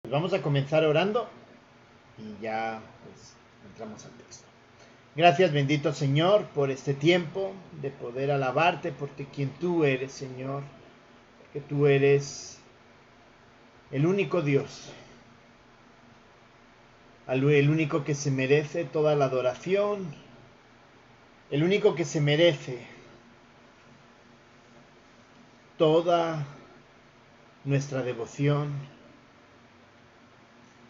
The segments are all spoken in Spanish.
Vamos a comenzar orando y ya pues entramos al texto. Gracias, bendito Señor, por este tiempo de poder alabarte, porque quien tú eres, Señor, que tú eres el único Dios, el único que se merece toda la adoración, el único que se merece toda nuestra devoción.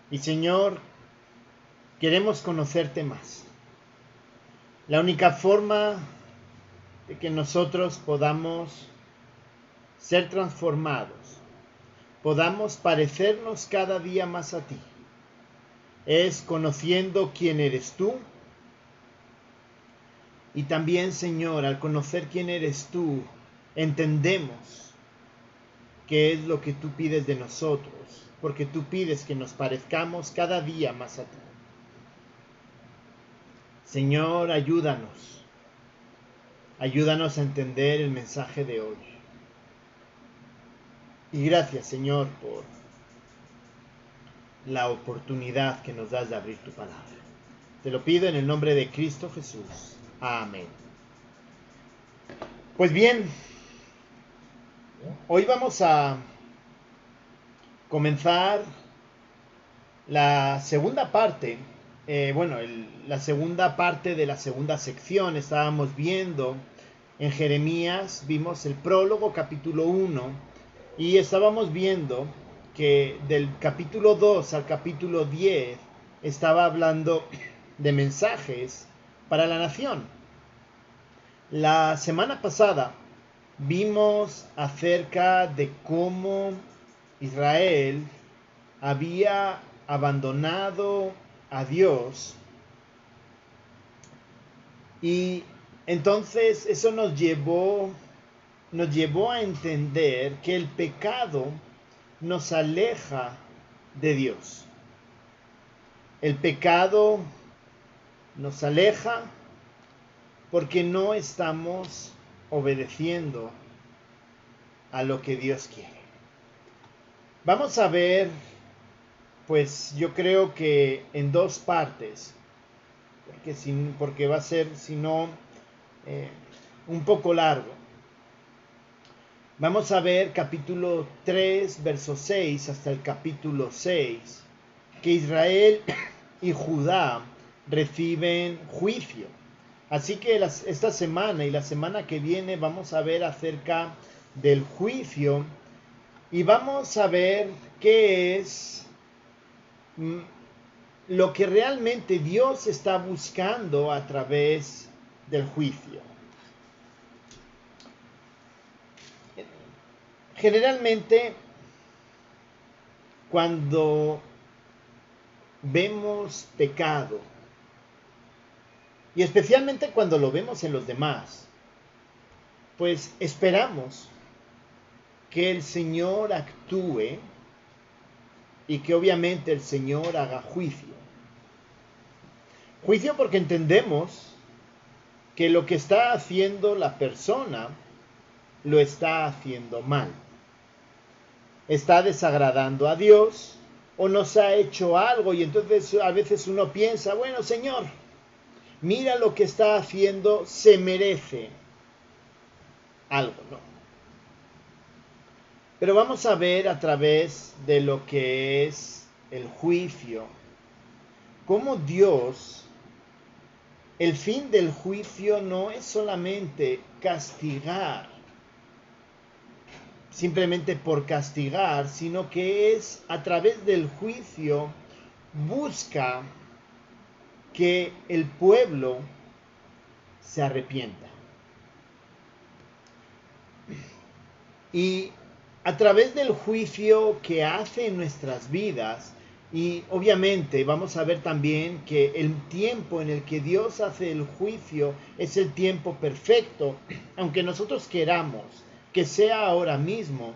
Y Señor, queremos conocerte más. La única forma de que nosotros podamos ser transformados, podamos parecernos cada día más a ti, es conociendo quién eres tú. Y también, Señor, al conocer quién eres tú, entendemos qué es lo que tú pides de nosotros, porque tú pides que nos parezcamos cada día más a ti. Señor, ayúdanos a entender el mensaje de hoy. Y gracias, Señor, por la oportunidad que nos das de abrir tu palabra. Te lo pido en el nombre de Cristo Jesús. Amén. Pues bien, hoy vamos a comenzar la segunda parte. La segunda parte de la segunda sección. Estábamos viendo en Jeremías, vimos el prólogo, capítulo 1, y estábamos viendo que del capítulo 2 al capítulo 10 estaba hablando de mensajes para la nación. La semana pasada vimos acerca de cómo Israel había abandonado a Dios, y entonces eso nos llevó a entender que el pecado nos aleja de Dios. El pecado nos aleja porque no estamos obedeciendo a lo que Dios quiere. Vamos a ver, pues yo creo que en dos partes, porque va a ser, si no, un poco largo. Vamos a ver capítulo 3, verso 6 hasta el capítulo 6, que Israel y Judá reciben juicio. Así que esta semana y la semana que viene vamos a ver acerca del juicio y vamos a ver qué es lo que realmente Dios está buscando a través del juicio. Generalmente, cuando vemos pecado, y especialmente cuando lo vemos en los demás, pues esperamos que el Señor actúe y que obviamente el Señor haga juicio. Juicio porque entendemos que lo que está haciendo la persona lo está haciendo mal. Está desagradando a Dios o nos ha hecho algo, y entonces a veces uno piensa, bueno, Señor, mira lo que está haciendo, se merece algo, ¿no? Pero vamos a ver a través de lo que es el juicio, cómo Dios, el fin del juicio no es solamente castigar, simplemente por castigar, sino que es a través del juicio busca que el pueblo se arrepienta. Y a través del juicio que hace en nuestras vidas, y obviamente vamos a ver también que el tiempo en el que Dios hace el juicio es el tiempo perfecto, aunque nosotros queramos que sea ahora mismo,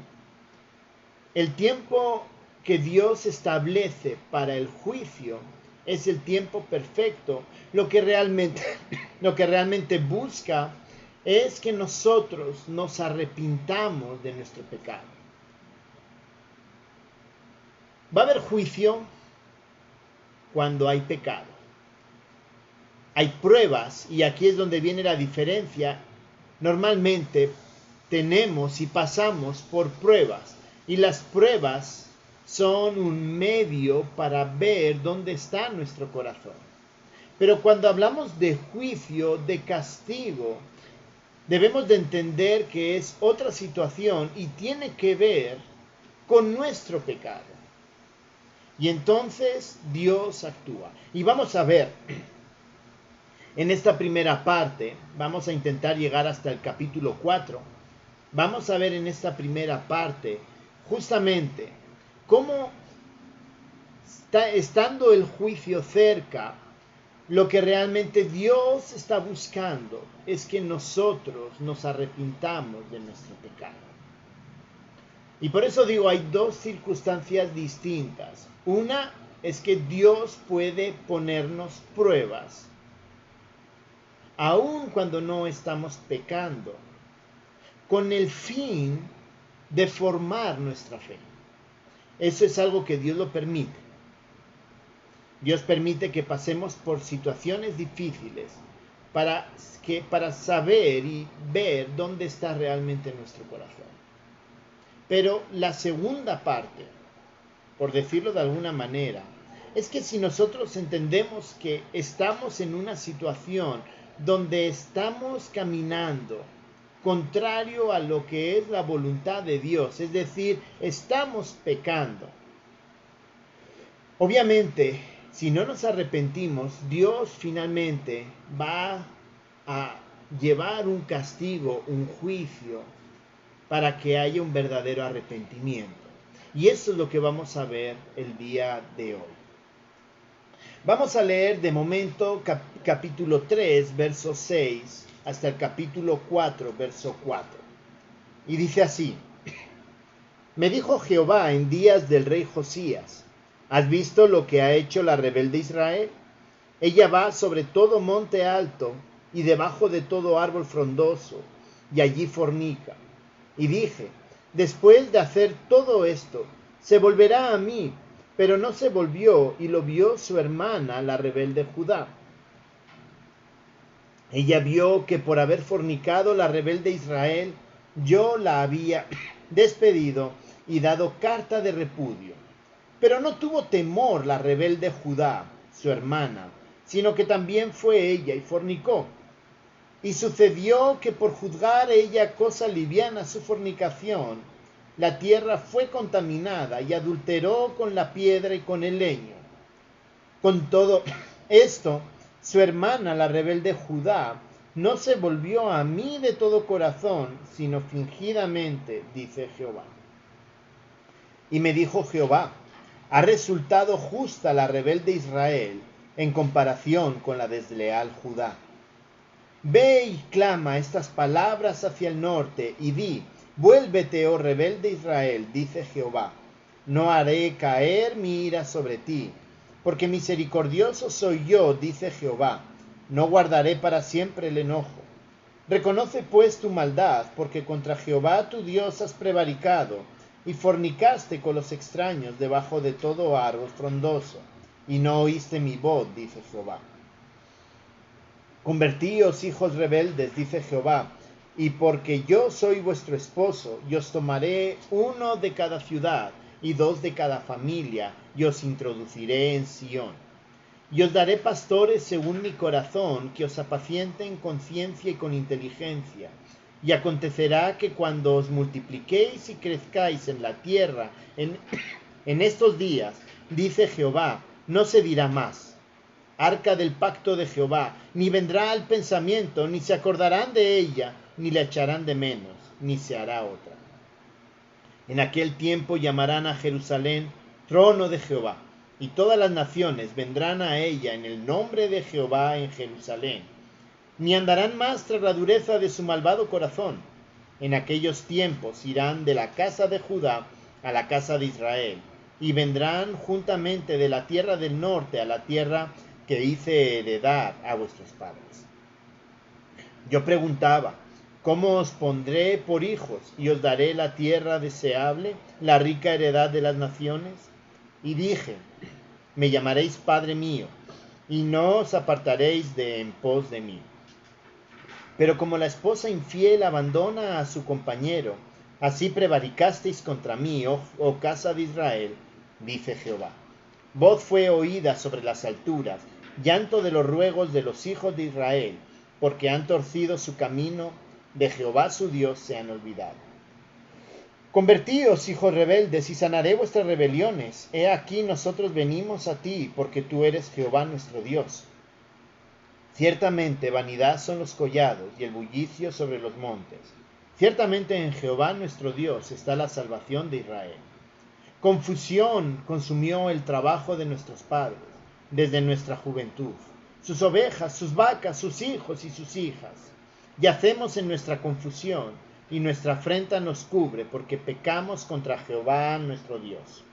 el tiempo que Dios establece para el juicio es el tiempo perfecto. Lo que realmente busca es que nosotros nos arrepintamos de nuestro pecado. Va a haber juicio cuando hay pecado. Hay pruebas, y aquí es donde viene la diferencia. Normalmente tenemos y pasamos por pruebas, y las pruebas son un medio para ver dónde está nuestro corazón. Pero cuando hablamos de juicio, de castigo, debemos de entender que es otra situación y tiene que ver con nuestro pecado. Y entonces Dios actúa. Y vamos a ver, en esta primera parte, vamos a intentar llegar hasta el capítulo 4. Vamos a ver en esta primera parte justamente cómo, estando el juicio cerca, lo que realmente Dios está buscando es que nosotros nos arrepintamos de nuestro pecado. Y por eso digo, hay dos circunstancias distintas. Una es que Dios puede ponernos pruebas, aun cuando no estamos pecando, con el fin de formar nuestra fe. Eso es algo que Dios lo permite. Dios permite que pasemos por situaciones difíciles para saber y ver dónde está realmente nuestro corazón. Pero la segunda parte, por decirlo de alguna manera, es que si nosotros entendemos que estamos en una situación donde estamos caminando contrario a lo que es la voluntad de Dios, es decir, estamos pecando. Obviamente, si no nos arrepentimos, Dios finalmente va a llevar un castigo, un juicio, para que haya un verdadero arrepentimiento. Y eso es lo que vamos a ver el día de hoy. Vamos a leer de momento capítulo 3, verso 6, hasta el capítulo 4, verso 4. Y dice así: Me dijo Jehová en días del rey Josías: ¿Has visto lo que ha hecho la rebelde Israel? Ella va sobre todo monte alto y debajo de todo árbol frondoso, y allí fornica. Y dije: después de hacer todo esto, se volverá a mí. Pero no se volvió, y lo vio su hermana, la rebelde Judá. Ella vio que por haber fornicado la rebelde Israel, yo la había despedido y dado carta de repudio. Pero no tuvo temor la rebelde Judá, su hermana, sino que también fue ella y fornicó. Y sucedió que por juzgar ella cosa liviana su fornicación, la tierra fue contaminada y adulteró con la piedra y con el leño. Con todo esto, su hermana, la rebelde Judá, no se volvió a mí de todo corazón, sino fingidamente, dice Jehová. Y me dijo Jehová: ha resultado justa la rebelde Israel en comparación con la desleal Judá. Ve y clama estas palabras hacia el norte y di: vuélvete, oh rebelde Israel, dice Jehová. No haré caer mi ira sobre ti, porque misericordioso soy yo, dice Jehová. No guardaré para siempre el enojo. Reconoce pues tu maldad, porque contra Jehová tu Dios has prevaricado, y fornicaste con los extraños debajo de todo árbol frondoso, y no oíste mi voz, dice Jehová. Convertíos, hijos rebeldes, dice Jehová, y porque yo soy vuestro esposo, y os tomaré uno de cada ciudad, y dos de cada familia, y os introduciré en Sión. Y os daré pastores según mi corazón, que os apacienten con ciencia y con inteligencia. Y acontecerá que cuando os multipliquéis y crezcáis en la tierra, en estos días, dice Jehová, no se dirá más: arca del pacto de Jehová, ni vendrá al pensamiento, ni se acordarán de ella, ni la echarán de menos, ni se hará otra. En aquel tiempo llamarán a Jerusalén trono de Jehová, y todas las naciones vendrán a ella en el nombre de Jehová en Jerusalén. Ni andarán más tras la dureza de su malvado corazón. En aquellos tiempos irán de la casa de Judá a la casa de Israel, y vendrán juntamente de la tierra del norte a la tierra que hice heredar a vuestros padres. Yo preguntaba: ¿cómo os pondré por hijos y os daré la tierra deseable, la rica heredad de las naciones? y dije, me llamaréis Padre mío, y no os apartaréis de en pos de mí. Pero como la esposa infiel abandona a su compañero, así prevaricasteis contra mí, oh casa de Israel, dice Jehová. Voz fue oída sobre las alturas, llanto de los ruegos de los hijos de Israel, porque han torcido su camino, de Jehová su Dios se han olvidado. Convertíos, hijos rebeldes, y sanaré vuestras rebeliones. He aquí nosotros venimos a ti, porque tú eres Jehová nuestro Dios. Ciertamente vanidad son los collados y el bullicio sobre los montes. Ciertamente en Jehová nuestro Dios está la salvación de Israel. Confusión consumió el trabajo de nuestros padres desde nuestra juventud, sus ovejas, sus vacas, sus hijos y sus hijas. Yacemos en nuestra confusión y nuestra afrenta nos cubre porque pecamos contra Jehová nuestro Dios.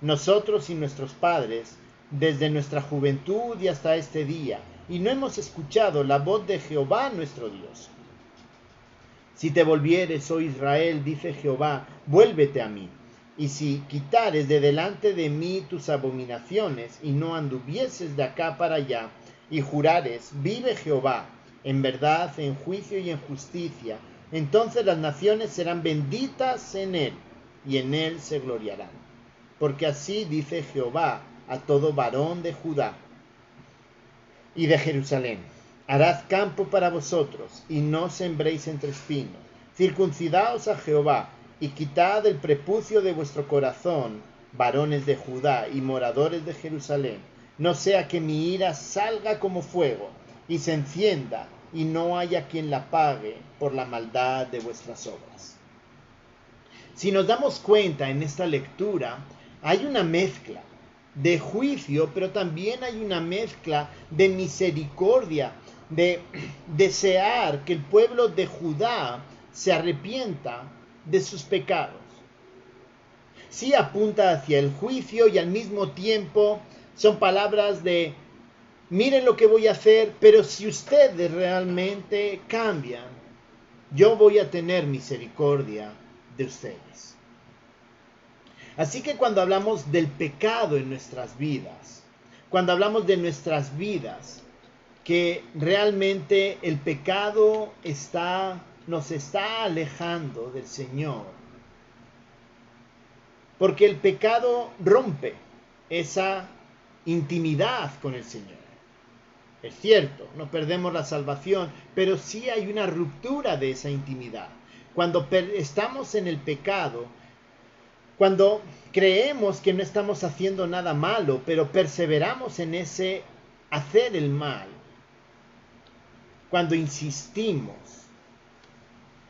Nosotros y nuestros padres, desde nuestra juventud y hasta este día, y no hemos escuchado la voz de Jehová nuestro Dios. Si te volvieres, oh Israel, dice Jehová, vuélvete a mí. Y si quitares de delante de mí tus abominaciones, y no anduvieses de acá para allá, y jurares, vive Jehová, en verdad, en juicio y en justicia, entonces las naciones serán benditas en él, y en él se gloriarán. Porque así dice Jehová a todo varón de Judá y de Jerusalén: harad campo para vosotros, y no sembréis entre espinos. Circuncidaos a Jehová, y quitad el prepucio de vuestro corazón, varones de Judá y moradores de Jerusalén, no sea que mi ira salga como fuego, y se encienda, y no haya quien la pague por la maldad de vuestras obras. Si nos damos cuenta en esta lectura, hay una mezcla de juicio, pero también hay una mezcla de misericordia, de desear que el pueblo de Judá se arrepienta de sus pecados. Sí apunta hacia el juicio y al mismo tiempo son palabras de miren lo que voy a hacer, pero si ustedes realmente cambian, yo voy a tener misericordia de ustedes. Así que cuando hablamos del pecado en nuestras vidas, cuando hablamos de nuestras vidas, que realmente el pecado nos está alejando del Señor, porque el pecado rompe esa intimidad con el Señor. Es cierto, no perdemos la salvación, pero sí hay una ruptura de esa intimidad. Cuando estamos en el pecado, cuando creemos que no estamos haciendo nada malo, pero perseveramos en ese hacer el mal, cuando insistimos,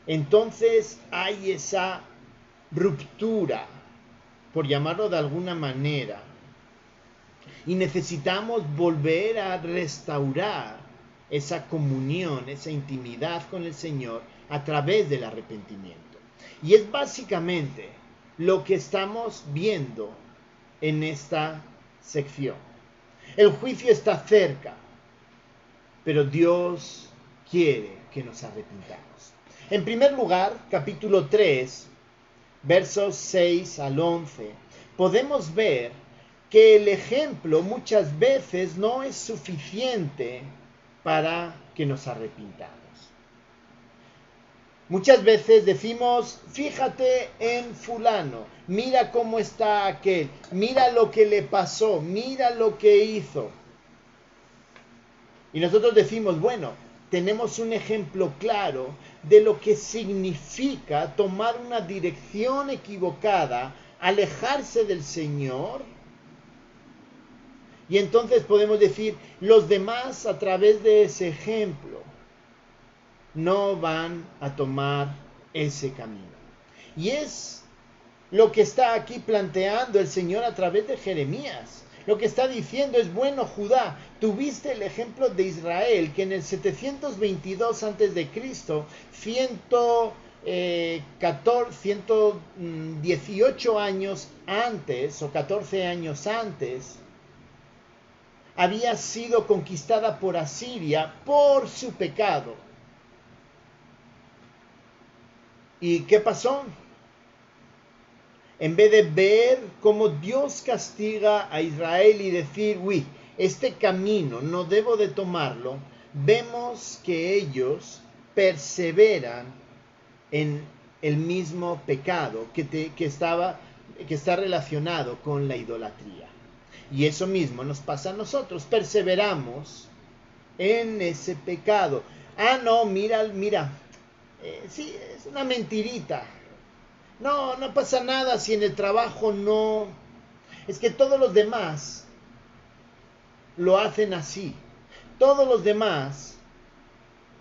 entonces hay esa ruptura, por llamarlo de alguna manera, y necesitamos volver a restaurar esa comunión, esa intimidad con el Señor a través del arrepentimiento. Y es básicamente lo que estamos viendo en esta sección. El juicio está cerca, pero Dios quiere que nos arrepintamos. En primer lugar, capítulo 3, versos 6 al 11, podemos ver que el ejemplo muchas veces no es suficiente para que nos arrepintamos. Muchas veces decimos, fíjate en fulano, mira cómo está aquel, mira lo que le pasó, mira lo que hizo. Y nosotros decimos, bueno, tenemos un ejemplo claro de lo que significa tomar una dirección equivocada, alejarse del Señor. Y entonces podemos decir, los demás a través de ese ejemplo no van a tomar ese camino. Y es lo que está aquí planteando el Señor a través de Jeremías. Lo que está diciendo es, bueno, Judá, tuviste el ejemplo de Israel, que en el 722 a.C., 118 años antes, o 14 años antes, había sido conquistada por Asiria por su pecado. ¿Y qué pasó? En vez de ver cómo Dios castiga a Israel y decir, uy, este camino no debo de tomarlo, vemos que ellos perseveran en el mismo pecado que está relacionado con la idolatría. Y eso mismo nos pasa a nosotros, perseveramos en ese pecado. Ah, no, mira, sí, es una mentirita. No, no pasa nada si en el trabajo no. Es que todos los demás lo hacen así. Todos los demás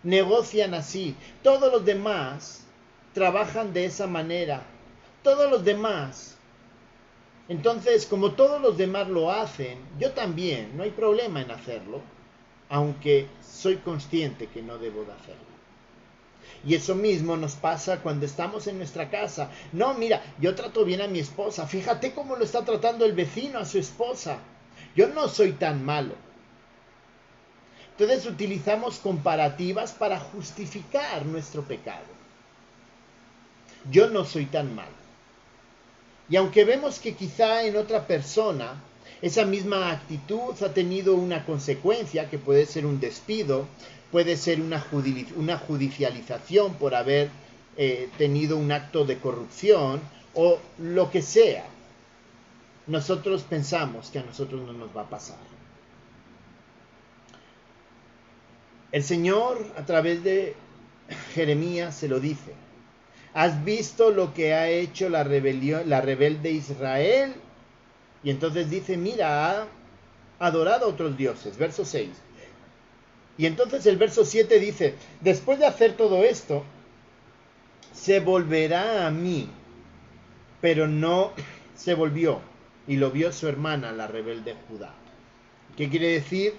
negocian así. Todos los demás trabajan de esa manera. Todos los demás. Entonces, como todos los demás lo hacen, yo también, no hay problema en hacerlo, aunque soy consciente que no debo de hacerlo. Y eso mismo nos pasa cuando estamos en nuestra casa. No, mira, yo trato bien a mi esposa. Fíjate cómo lo está tratando el vecino a su esposa. Yo no soy tan malo. Entonces utilizamos comparativas para justificar nuestro pecado. Yo no soy tan malo. Y aunque vemos que quizá en otra persona esa misma actitud ha tenido una consecuencia, que puede ser un despido, puede ser una judicialización por haber tenido un acto de corrupción o lo que sea, nosotros pensamos que a nosotros no nos va a pasar. El Señor a través de Jeremías se lo dice. ¿Has visto lo que ha hecho la rebelde Israel? Y entonces dice, mira, ha adorado a otros dioses. Verso 6. Y entonces el verso 7 dice, después de hacer todo esto, se volverá a mí, pero no se volvió. Y lo vio su hermana, la rebelde Judá. ¿Qué quiere decir?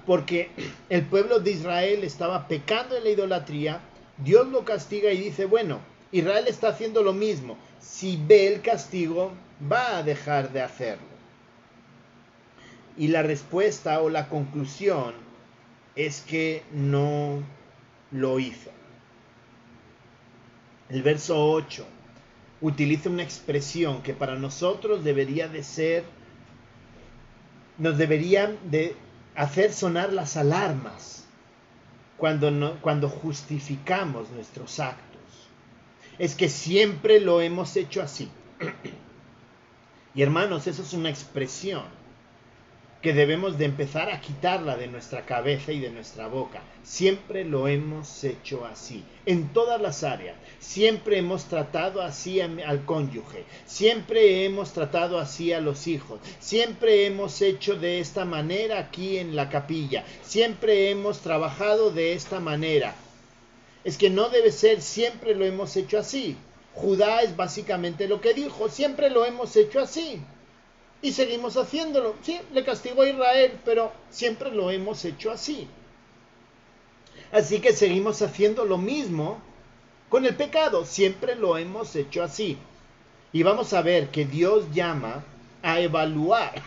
Porque el pueblo de Israel estaba pecando en la idolatría. Dios lo castiga y dice, bueno, Israel está haciendo lo mismo. Si ve el castigo, va a dejar de hacerlo. Y la respuesta o la conclusión es que no lo hizo. El verso 8 utiliza una expresión que para nosotros debería de ser, nos deberían de hacer sonar las alarmas cuando justificamos nuestros actos. Es que siempre lo hemos hecho así. Y hermanos, eso es una expresión que debemos de empezar a quitarla de nuestra cabeza y de nuestra boca. Siempre lo hemos hecho así, en todas las áreas. Siempre hemos tratado así al cónyuge, siempre hemos tratado así a los hijos, siempre hemos hecho de esta manera aquí en la capilla, siempre hemos trabajado de esta manera. Es que no debe ser, siempre lo hemos hecho así. Judá es básicamente lo que dijo, siempre lo hemos hecho así. Y seguimos haciéndolo. Sí, le castigó a Israel, pero siempre lo hemos hecho así. Así que seguimos haciendo lo mismo con el pecado. Siempre lo hemos hecho así. Y vamos a ver que Dios llama a evaluar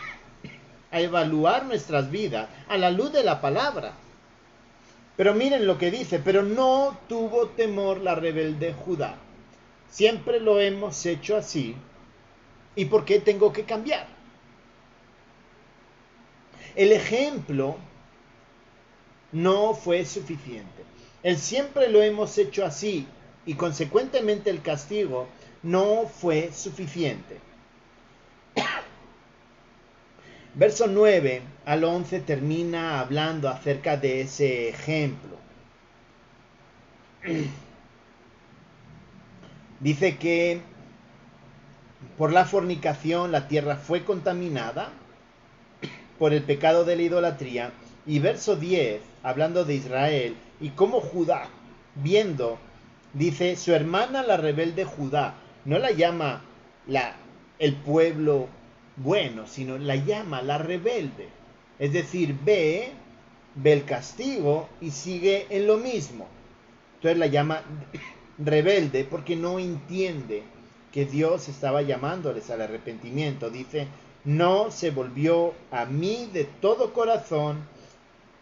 nuestras vidas a la luz de la palabra. Pero miren lo que dice, pero no tuvo temor la rebelde Judá. Siempre lo hemos hecho así. ¿Y por qué tengo que cambiar? El ejemplo no fue suficiente. El siempre lo hemos hecho así y consecuentemente el castigo no fue suficiente. Verso 9 al 11 termina hablando acerca de ese ejemplo. Dice que por la fornicación la tierra fue contaminada por el pecado de la idolatría. Y verso 10, hablando de Israel y cómo Judá, viendo, dice, su hermana la rebelde Judá, no la llama el pueblo bueno, sino la llama la rebelde. Es decir, ve el castigo y sigue en lo mismo. Entonces la llama rebelde porque no entiende que Dios estaba llamándoles al arrepentimiento. Dice, no se volvió a mí de todo corazón,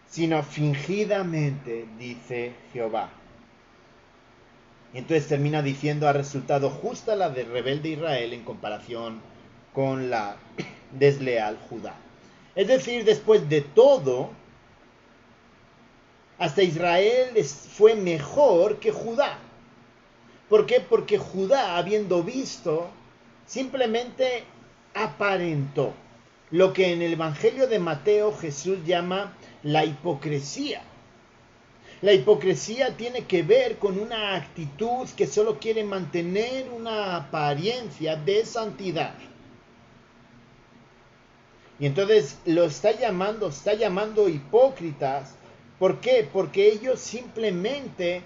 sino fingidamente, dice Jehová. Y entonces termina diciendo, ha resultado justa la de rebelde Israel en comparación con la desleal Judá. Es decir, después de todo, hasta Israel fue mejor que Judá. ¿Por qué? Porque Judá, habiendo visto, simplemente aparentó lo que en el Evangelio de Mateo Jesús llama la hipocresía. La hipocresía tiene que ver con una actitud que solo quiere mantener una apariencia de santidad. Y entonces está llamando hipócritas. ¿Por qué? Porque ellos simplemente,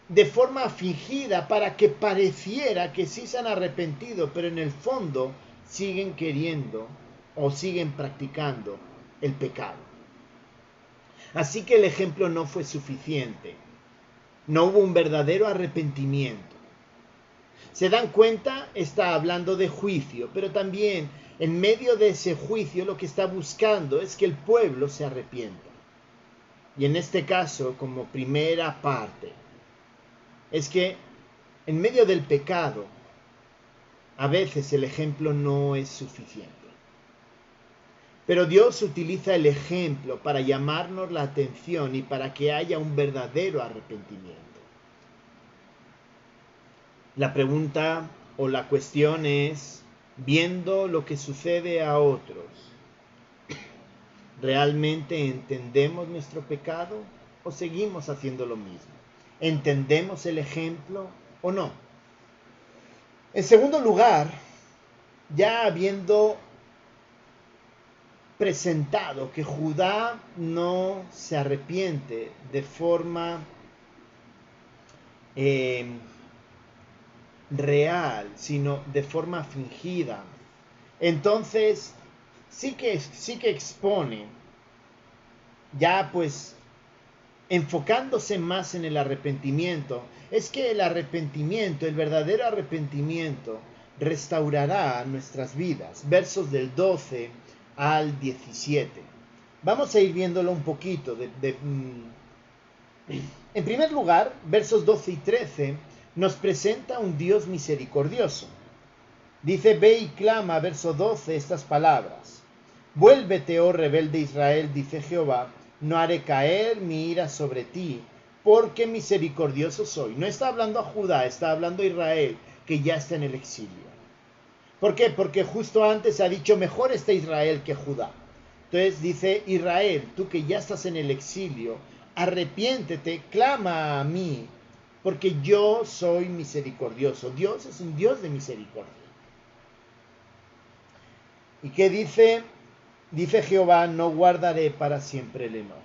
de forma fingida, para que pareciera que sí se han arrepentido, pero en el fondo siguen queriendo o siguen practicando el pecado. Así que el ejemplo no fue suficiente. No hubo un verdadero arrepentimiento. ¿Se dan cuenta? Está hablando de juicio, pero también en medio de ese juicio lo que está buscando es que el pueblo se arrepienta. Y en este caso, como primera parte, es que en medio del pecado, a veces el ejemplo no es suficiente. Pero Dios utiliza el ejemplo para llamarnos la atención y para que haya un verdadero arrepentimiento. La pregunta o la cuestión es, viendo lo que sucede a otros, ¿realmente entendemos nuestro pecado o seguimos haciendo lo mismo? ¿Entendemos el ejemplo o no? En segundo lugar, ya habiendo presentado que Judá no se arrepiente de forma real, sino de forma fingida, entonces sí que expone, ya pues enfocándose más en el arrepentimiento, es que el arrepentimiento, el verdadero arrepentimiento, restaurará nuestras vidas. Versos del 12 al 17. Vamos a ir viéndolo un poquito. En primer lugar, versos 12 y 13 nos presenta un Dios misericordioso. Dice, ve y clama, verso 12, estas palabras. Vuélvete, oh rebelde Israel, dice Jehová, no haré caer mi ira sobre ti, porque misericordioso soy. No está hablando a Judá, está hablando a Israel, que ya está en el exilio. ¿Por qué? Porque justo antes ha dicho, mejor está Israel que Judá. Entonces dice, Israel, tú que ya estás en el exilio, arrepiéntete, clama a mí, porque yo soy misericordioso. Dios es un Dios de misericordia. ¿Y qué dice? Dice Jehová, no guardaré para siempre el enojo.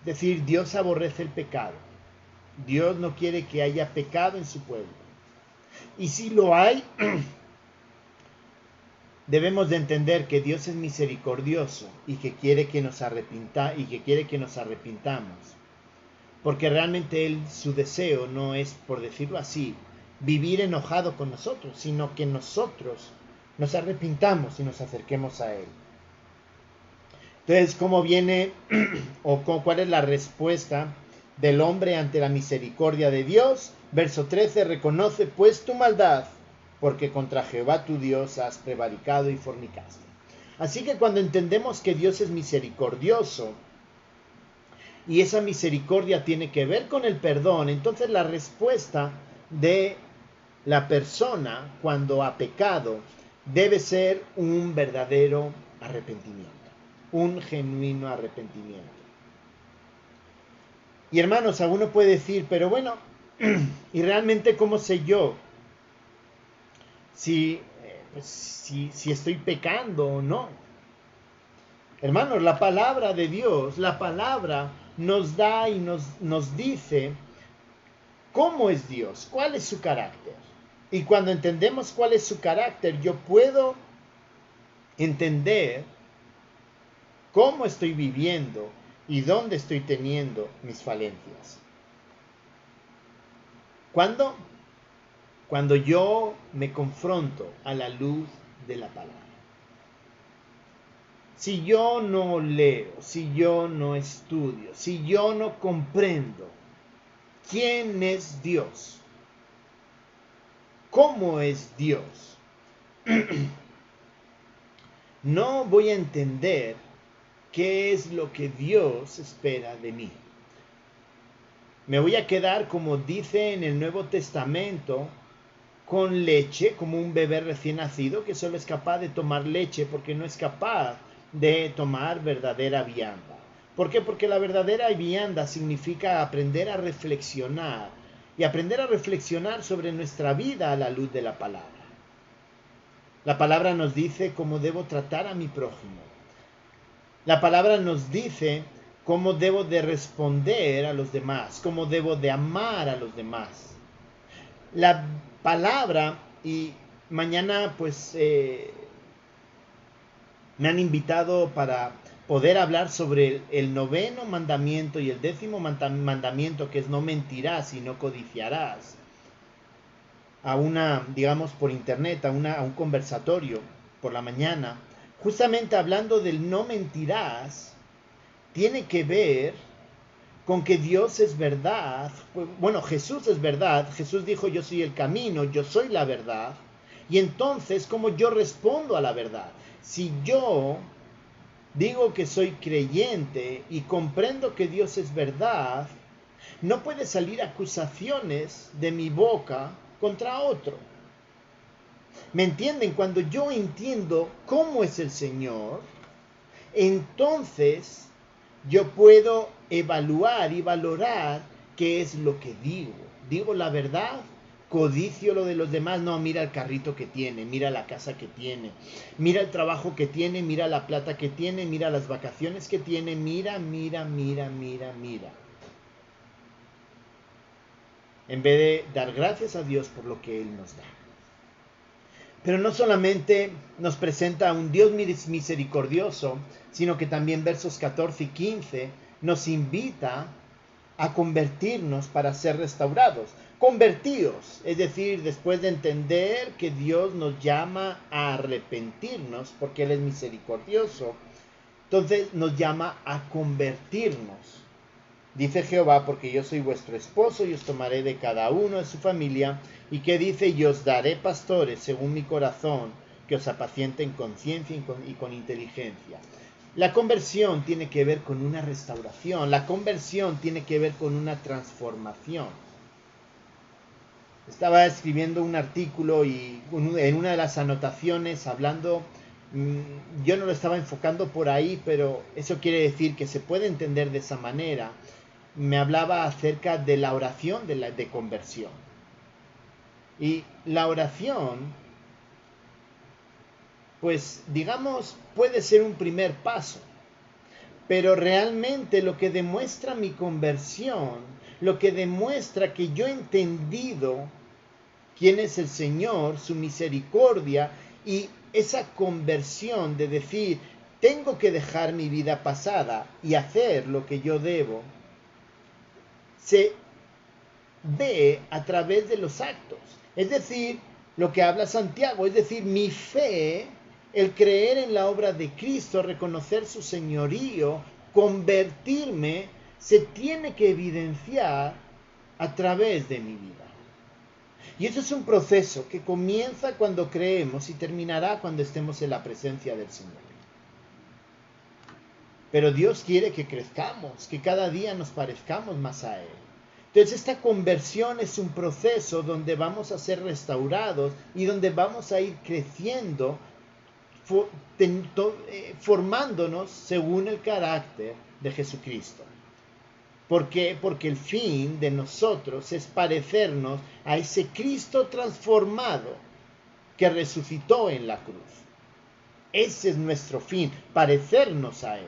Es decir, Dios aborrece el pecado. Dios no quiere que haya pecado en su pueblo. Y si lo hay, debemos de entender que Dios es misericordioso y que quiere que nos arrepintamos. Porque realmente su deseo no es, por decirlo así, vivir enojado con nosotros, sino que nosotros nos arrepintamos y nos acerquemos a Él. Entonces, ¿cómo viene o cuál es la respuesta del hombre ante la misericordia de Dios? Verso 13, reconoce pues tu maldad, porque contra Jehová tu Dios has prevaricado y fornicaste. Así que cuando entendemos que Dios es misericordioso, y esa misericordia tiene que ver con el perdón, entonces la respuesta de la persona cuando ha pecado debe ser un verdadero arrepentimiento, un genuino arrepentimiento. Y hermanos, alguno puede decir, pero bueno, ¿y realmente cómo sé yo si estoy pecando o no? Hermanos, la palabra de Dios, la palabra nos da y nos dice cómo es Dios, cuál es su carácter. Y cuando entendemos cuál es su carácter, yo puedo entender cómo estoy viviendo y dónde estoy teniendo mis falencias. ¿Cuándo? Cuando yo me confronto a la luz de la palabra. Si yo no leo, si yo no estudio, si yo no comprendo ¿Quién es Dios? ¿Cómo es Dios? No voy a entender qué es lo que Dios espera de mí. Me voy a quedar, como dice en el Nuevo Testamento, con leche, como un bebé recién nacido que solo es capaz de tomar leche porque no es capaz de tomar verdadera vianda. ¿Por qué? Porque la verdadera vianda significa aprender a reflexionar y aprender a reflexionar sobre nuestra vida a la luz de la palabra. La palabra nos dice cómo debo tratar a mi prójimo. La palabra nos dice cómo debo de responder a los demás, cómo debo de amar a los demás. La palabra, y mañana pues me han invitado para poder hablar sobre el noveno mandamiento y el 10º mandamiento, que es no mentirás y no codiciarás, a una, digamos, por internet, a un conversatorio por la mañana, justamente hablando del no mentirás. Tiene que ver con que Dios es verdad. Bueno, Jesús es verdad. Jesús dijo: yo soy el camino, yo soy la verdad. Y entonces, ¿cómo yo respondo a la verdad? Si yo digo que soy creyente y comprendo que Dios es verdad, no puede salir acusaciones de mi boca contra otro. ¿Me entienden? Cuando yo entiendo cómo es el Señor, entonces yo puedo evaluar y valorar qué es lo que digo. ¿Digo la verdad? ¿Codicio lo de los demás? No, mira el carrito que tiene, mira la casa que tiene, mira el trabajo que tiene, mira la plata que tiene, mira las vacaciones que tiene, mira. En vez de dar gracias a Dios por lo que Él nos da. Pero no solamente nos presenta a un Dios misericordioso, sino que también versos 14 y 15 nos invita a convertirnos para ser restaurados. Convertidos, es decir, después de entender que Dios nos llama a arrepentirnos porque Él es misericordioso, entonces nos llama a convertirnos. Dice Jehová: porque yo soy vuestro esposo y os tomaré de cada uno de su familia. ¿Y qué dice? Y os daré pastores según mi corazón, que os apacienten con ciencia y con inteligencia. La conversión tiene que ver con una restauración. La conversión tiene que ver con una transformación. Estaba escribiendo un artículo y en una de las anotaciones hablando, yo no lo estaba enfocando por ahí, pero eso quiere decir que se puede entender de esa manera. Me hablaba acerca de la oración de conversión. Y la oración, pues digamos, puede ser un primer paso. Pero realmente lo que demuestra mi conversión, lo que demuestra que yo he entendido quién es el Señor, su misericordia, y esa conversión de decir: tengo que dejar mi vida pasada y hacer lo que yo debo, se ve a través de los actos. Es decir, lo que habla Santiago, es decir, mi fe, el creer en la obra de Cristo, reconocer su señorío, convertirme, se tiene que evidenciar a través de mi vida. Y eso es un proceso que comienza cuando creemos y terminará cuando estemos en la presencia del Señor. Pero Dios quiere que crezcamos, que cada día nos parezcamos más a Él. Entonces esta conversión es un proceso donde vamos a ser restaurados y donde vamos a ir creciendo, formándonos según el carácter de Jesucristo. ¿Por qué? Porque el fin de nosotros es parecernos a ese Cristo transformado que resucitó en la cruz. Ese es nuestro fin, parecernos a Él.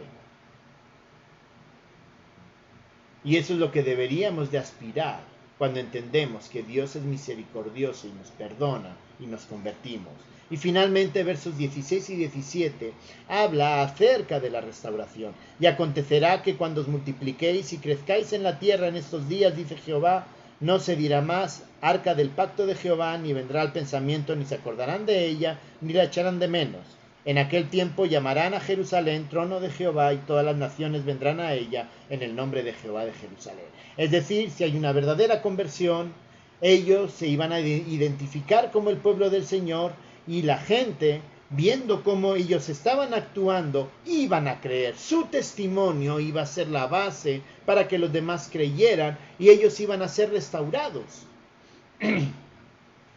Y eso es lo que deberíamos de aspirar cuando entendemos que Dios es misericordioso y nos perdona y nos convertimos. Y finalmente versos 16 y 17 habla acerca de la restauración. Y acontecerá que cuando os multipliquéis y crezcáis en la tierra en estos días, dice Jehová, no se dirá más arca del pacto de Jehová, ni vendrá al pensamiento, ni se acordarán de ella, ni la echarán de menos. En aquel tiempo llamarán a Jerusalén trono de Jehová y todas las naciones vendrán a ella en el nombre de Jehová de Jerusalén. Es decir, si hay una verdadera conversión, ellos se iban a identificar como el pueblo del Señor y la gente, viendo cómo ellos estaban actuando, iban a creer. Su testimonio iba a ser la base para que los demás creyeran y ellos iban a ser restaurados.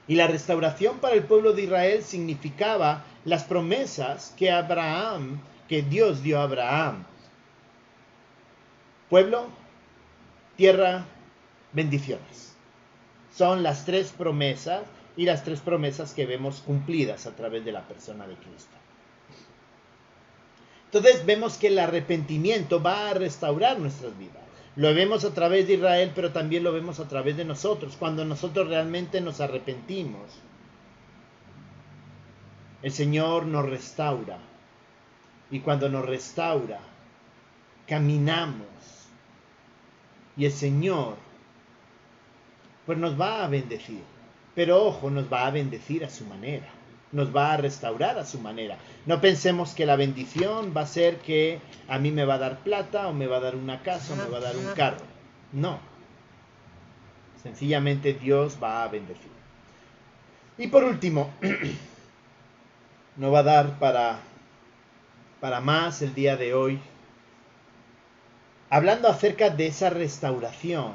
Y la restauración para el pueblo de Israel significaba las promesas que Dios dio a Abraham. Pueblo, tierra, bendiciones. Son las tres promesas y las tres promesas que vemos cumplidas a través de la persona de Cristo. Entonces vemos que el arrepentimiento va a restaurar nuestras vidas. Lo vemos a través de Israel, pero también lo vemos a través de nosotros. Cuando nosotros realmente nos arrepentimos, el Señor nos restaura. Y cuando nos restaura, caminamos. Y el Señor, pues nos va a bendecir. Pero ojo, nos va a bendecir a su manera. Nos va a restaurar a su manera. No pensemos que la bendición va a ser que a mí me va a dar plata, o me va a dar una casa, o me va a dar un carro. No. Sencillamente Dios va a bendecir. Y por último, no va a dar para más el día de hoy. Hablando acerca de esa restauración,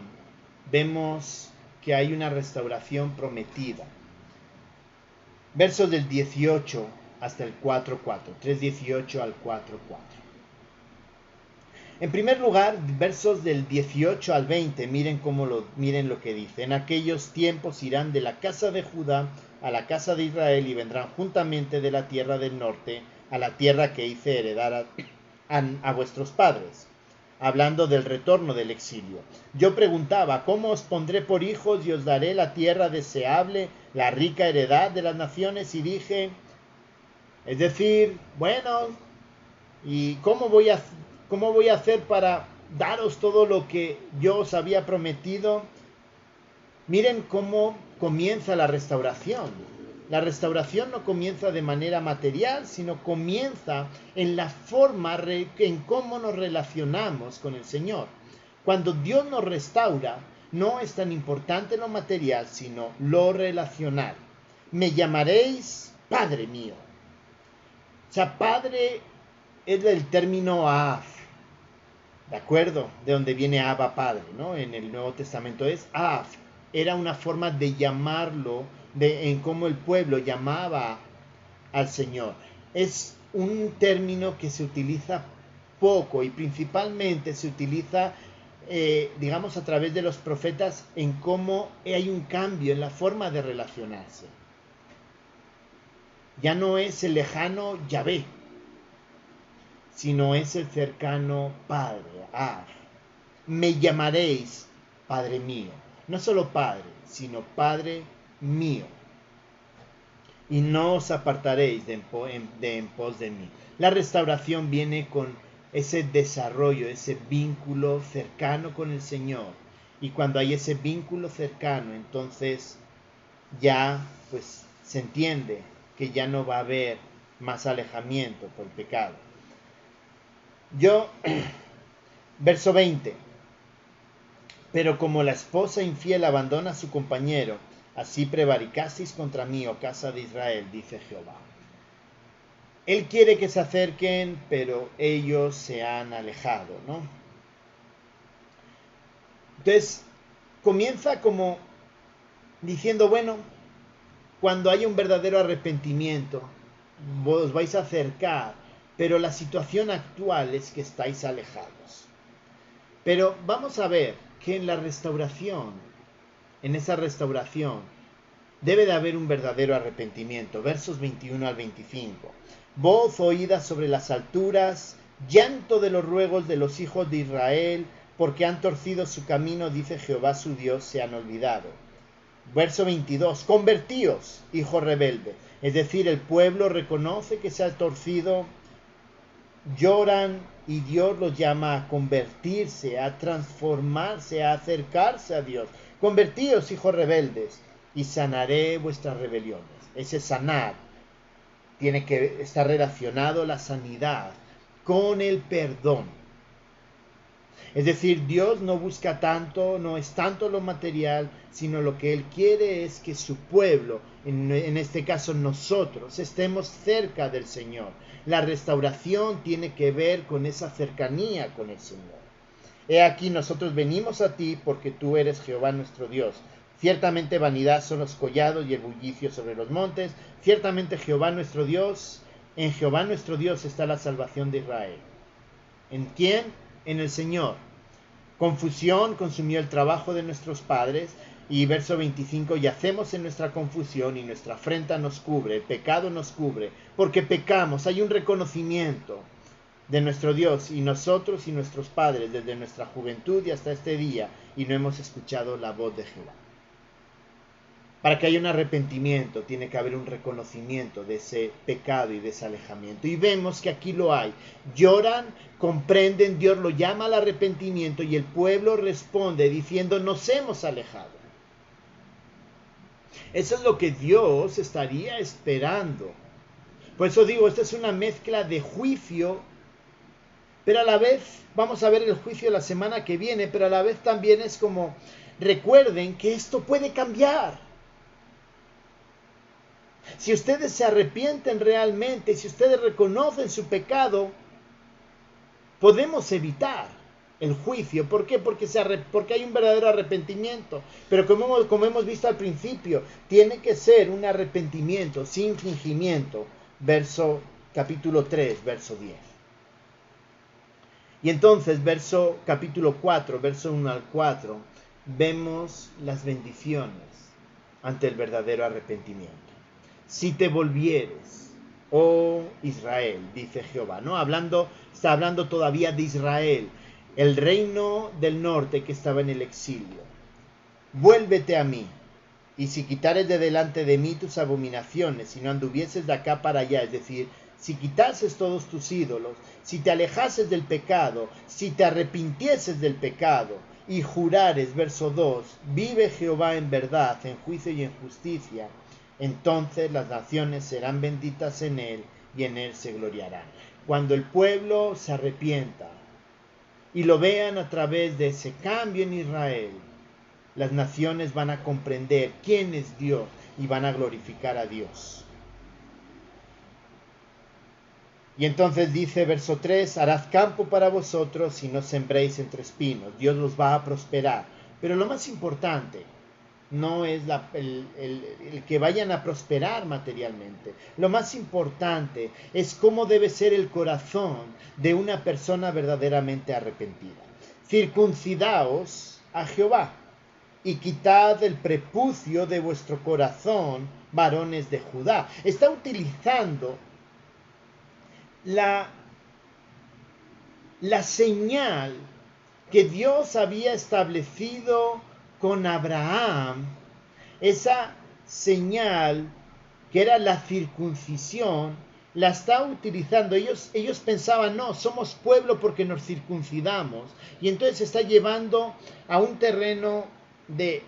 vemos que hay una restauración prometida. Versos del 18 hasta el 4.4, 3.18 al 4.4. En primer lugar, versos del 18 al 20, miren lo que dice. En aquellos tiempos irán de la casa de Judá a la casa de Israel y vendrán juntamente de la tierra del norte a la tierra que hice heredar a vuestros padres. Hablando del retorno del exilio. Yo preguntaba, ¿cómo os pondré por hijos y os daré la tierra deseable, la rica heredad de las naciones? Y dije, es decir, bueno, ¿y cómo voy a hacer para daros todo lo que yo os había prometido? Miren cómo comienza la restauración. La restauración no comienza de manera material, sino comienza en la forma, en cómo nos relacionamos con el Señor. Cuando Dios nos restaura, no es tan importante lo material, sino lo relacional. Me llamaréis Padre mío. O sea, Padre es del término Av, ¿de acuerdo? De donde viene Abba Padre, ¿no? En el Nuevo Testamento es Av. Era una forma de llamarlo, en cómo el pueblo llamaba al Señor. Es un término que se utiliza poco y principalmente se utiliza, digamos, a través de los profetas en cómo hay un cambio en la forma de relacionarse. Ya no es el lejano Yahvé, sino es el cercano Padre. Me llamaréis Padre mío. No solo Padre, sino Padre mío. Y no os apartaréis de en pos de mí. La restauración viene con ese desarrollo, ese vínculo cercano con el Señor. Y cuando hay ese vínculo cercano, entonces ya pues se entiende que ya no va a haber más alejamiento por el pecado. Verso 20. Pero como la esposa infiel abandona a su compañero, así prevaricasteis contra mí, oh casa de Israel, dice Jehová. Él quiere que se acerquen, pero ellos se han alejado, ¿no? Entonces, comienza como diciendo, bueno, cuando haya un verdadero arrepentimiento, os vais a acercar, pero la situación actual es que estáis alejados. Pero vamos a ver que en esa restauración, debe de haber un verdadero arrepentimiento. Versos 21 al 25. Voz oída sobre las alturas, llanto de los ruegos de los hijos de Israel, porque han torcido su camino, dice Jehová su Dios, se han olvidado. Verso 22. Convertíos, hijo rebelde. Es decir, el pueblo reconoce que se ha torcido, lloran y Dios los llama a convertirse, a transformarse, a acercarse a Dios. Convertíos, hijos rebeldes, y sanaré vuestras rebeliones. Ese sanar tiene que estar relacionado la sanidad con el perdón. Es decir, Dios no busca tanto, no es tanto lo material, sino lo que Él quiere es que su pueblo, en este caso nosotros, estemos cerca del Señor. La restauración tiene que ver con esa cercanía con el Señor. He aquí, nosotros venimos a ti porque tú eres Jehová nuestro Dios. Ciertamente vanidad son los collados y el bullicio sobre los montes. Ciertamente Jehová nuestro Dios, en Jehová nuestro Dios está la salvación de Israel. ¿En quién? En el Señor. Confusión consumió el trabajo de nuestros padres. Y verso 25, yacemos en nuestra confusión y nuestra afrenta nos cubre, el pecado nos cubre, porque pecamos, hay un reconocimiento de nuestro Dios y nosotros y nuestros padres desde nuestra juventud y hasta este día, y no hemos escuchado la voz de Jehová. Para que haya un arrepentimiento tiene que haber un reconocimiento de ese pecado y de ese alejamiento. Y vemos que aquí lo hay. Lloran, comprenden, Dios lo llama al arrepentimiento y el pueblo responde diciendo, nos hemos alejado. Eso es lo que Dios estaría esperando. Por eso digo, esta es una mezcla de juicio, pero a la vez, vamos a ver el juicio la semana que viene, pero a la vez también es como, recuerden que esto puede cambiar. Si ustedes se arrepienten realmente, si ustedes reconocen su pecado, podemos evitar el juicio. ¿Por qué? Porque hay un verdadero arrepentimiento. Pero como hemos visto al principio, tiene que ser un arrepentimiento sin fingimiento. Capítulo 3, verso 10. Y entonces, capítulo 4, verso 1 al 4, vemos las bendiciones ante el verdadero arrepentimiento. Si te volvieres, oh Israel, dice Jehová, ¿no? Está hablando todavía de Israel, el reino del norte que estaba en el exilio. Vuélvete a mí, y si quitares de delante de mí tus abominaciones, si no anduvieses de acá para allá, es decir, si quitases todos tus ídolos, si te alejases del pecado, si te arrepintieses del pecado, y jurares, verso 2, vive Jehová en verdad, en juicio y en justicia, entonces las naciones serán benditas en él y en él se gloriarán. Cuando el pueblo se arrepienta y lo vean a través de ese cambio en Israel, las naciones van a comprender quién es Dios y van a glorificar a Dios. Y entonces dice verso 3, harás campo para vosotros y no sembréis entre espinos. Dios los va a prosperar. Pero lo más importante no es el que vayan a prosperar materialmente. Lo más importante es cómo debe ser el corazón de una persona verdaderamente arrepentida. Circuncidaos a Jehová y quitad el prepucio de vuestro corazón, varones de Judá. Está utilizando la señal que Dios había establecido con Abraham, esa señal que era la circuncisión, la está utilizando. Ellos pensaban, no, somos pueblo porque nos circuncidamos. Y entonces se está llevando a un terreno de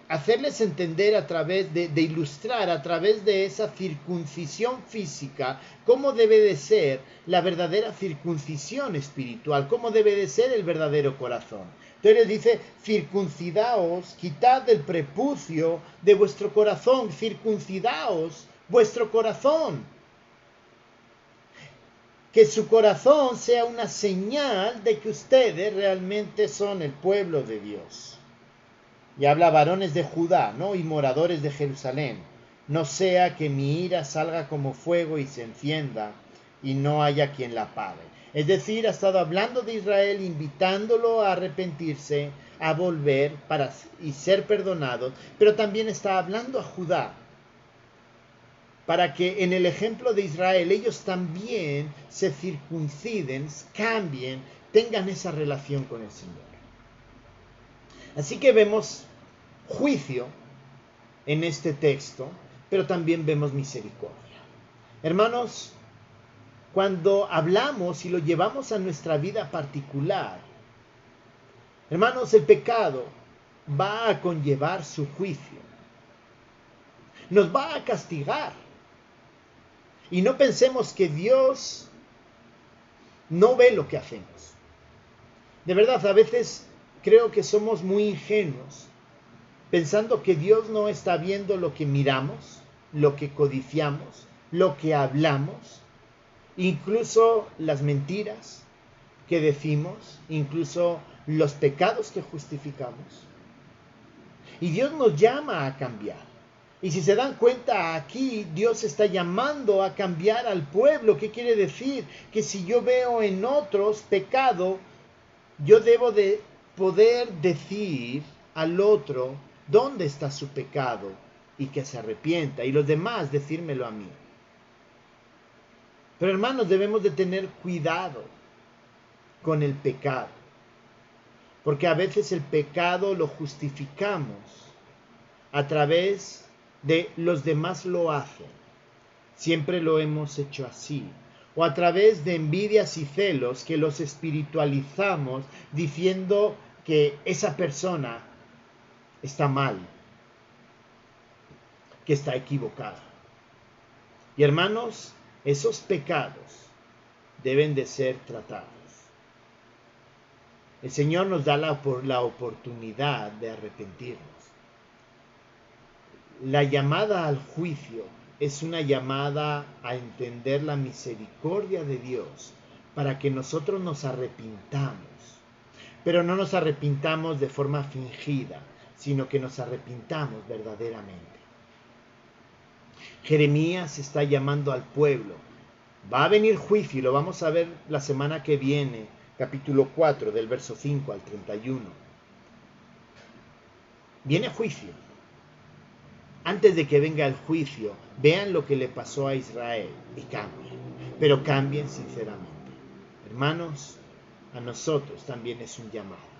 hacerles entender a través de ilustrar a través de esa circuncisión física cómo debe de ser la verdadera circuncisión espiritual, cómo debe de ser el verdadero corazón. Entonces dice, circuncidaos, quitad el prepucio de vuestro corazón, circuncidaos vuestro corazón. Que su corazón sea una señal de que ustedes realmente son el pueblo de Dios. Y habla varones de Judá, ¿no? Y moradores de Jerusalén. No sea que mi ira salga como fuego y se encienda y no haya quien la apague. Es decir, ha estado hablando de Israel, invitándolo a arrepentirse, a volver y ser perdonados, pero también está hablando a Judá, para que en el ejemplo de Israel ellos también se circunciden, cambien, tengan esa relación con el Señor. Así que vemos juicio en este texto, pero también vemos misericordia. Hermanos, cuando hablamos y lo llevamos a nuestra vida particular, hermanos, el pecado va a conllevar su juicio. Nos va a castigar. Y no pensemos que Dios no ve lo que hacemos. De verdad, a veces creo que somos muy ingenuos, pensando que Dios no está viendo lo que miramos, lo que codiciamos, lo que hablamos, incluso las mentiras que decimos, incluso los pecados que justificamos. Y Dios nos llama a cambiar. Y si se dan cuenta, aquí Dios está llamando a cambiar al pueblo. ¿Qué quiere decir? Que si yo veo en otros pecado, yo debo de poder decir al otro dónde está su pecado y que se arrepienta. Y los demás decírmelo a mí. Pero hermanos, debemos de tener cuidado con el pecado. Porque a veces el pecado lo justificamos a través de los demás lo hacen. Siempre lo hemos hecho así. O a través de envidias y celos que los espiritualizamos diciendo que esa persona está mal, que está equivocada. Y hermanos, esos pecados deben de ser tratados. El Señor nos da la oportunidad de arrepentirnos. La llamada al juicio es una llamada a entender la misericordia de Dios para que nosotros nos arrepintamos. Pero no nos arrepintamos de forma fingida, sino que nos arrepintamos verdaderamente. Jeremías está llamando al pueblo. Va a venir juicio y lo vamos a ver la semana que viene, capítulo 4, del verso 5 al 31. Viene juicio. Antes de que venga el juicio, vean lo que le pasó a Israel y cambien. Pero cambien sinceramente. Hermanos, a nosotros también es un llamado.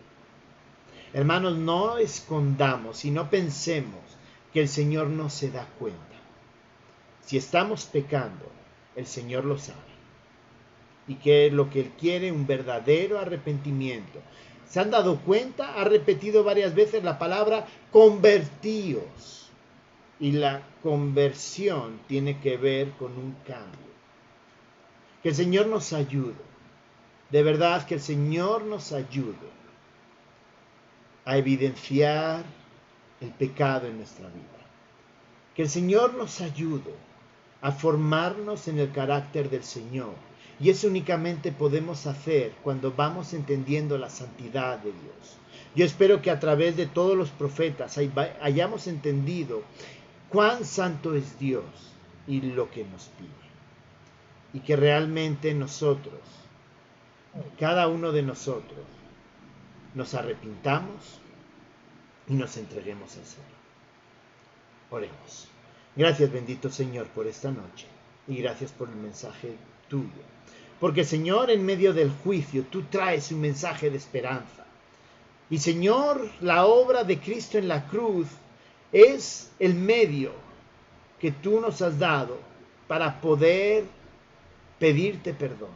Hermanos, no escondamos y no pensemos que el Señor no se da cuenta. Si estamos pecando, el Señor lo sabe. Y que es lo que Él quiere, un verdadero arrepentimiento. ¿Se han dado cuenta? Ha repetido varias veces la palabra convertíos. Y la conversión tiene que ver con un cambio. Que el Señor nos ayude. De verdad que el Señor nos ayude a evidenciar el pecado en nuestra vida. Que el Señor nos ayude a formarnos en el carácter del Señor. Y eso únicamente podemos hacer cuando vamos entendiendo la santidad de Dios. Yo espero que a través de todos los profetas hayamos entendido cuán santo es Dios y lo que nos pide. Y que realmente nosotros, cada uno de nosotros, nos arrepintamos y nos entreguemos al Señor. Oremos. Gracias, bendito Señor, por esta noche. Y gracias por el mensaje tuyo. Porque, Señor, en medio del juicio, tú traes un mensaje de esperanza. Y, Señor, la obra de Cristo en la cruz es el medio que tú nos has dado para poder pedirte perdón.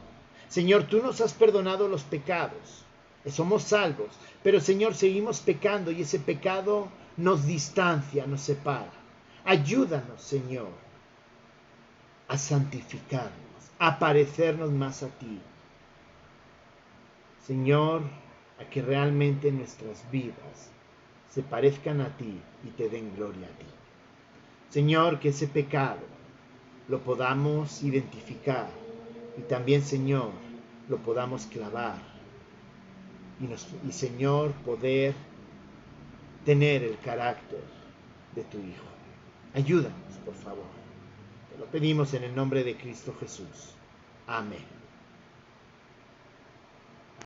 Señor, tú nos has perdonado los pecados. Somos salvos. Pero, Señor, seguimos pecando y ese pecado nos distancia, nos separa. Ayúdanos, Señor, a santificarnos, a parecernos más a ti. Señor, a que realmente nuestras vidas se parezcan a ti y te den gloria a ti. Señor, que ese pecado lo podamos identificar y también, Señor, lo podamos clavar y Señor, poder tener el carácter de tu Hijo. Ayúdanos, por favor. Te lo pedimos en el nombre de Cristo Jesús. Amén.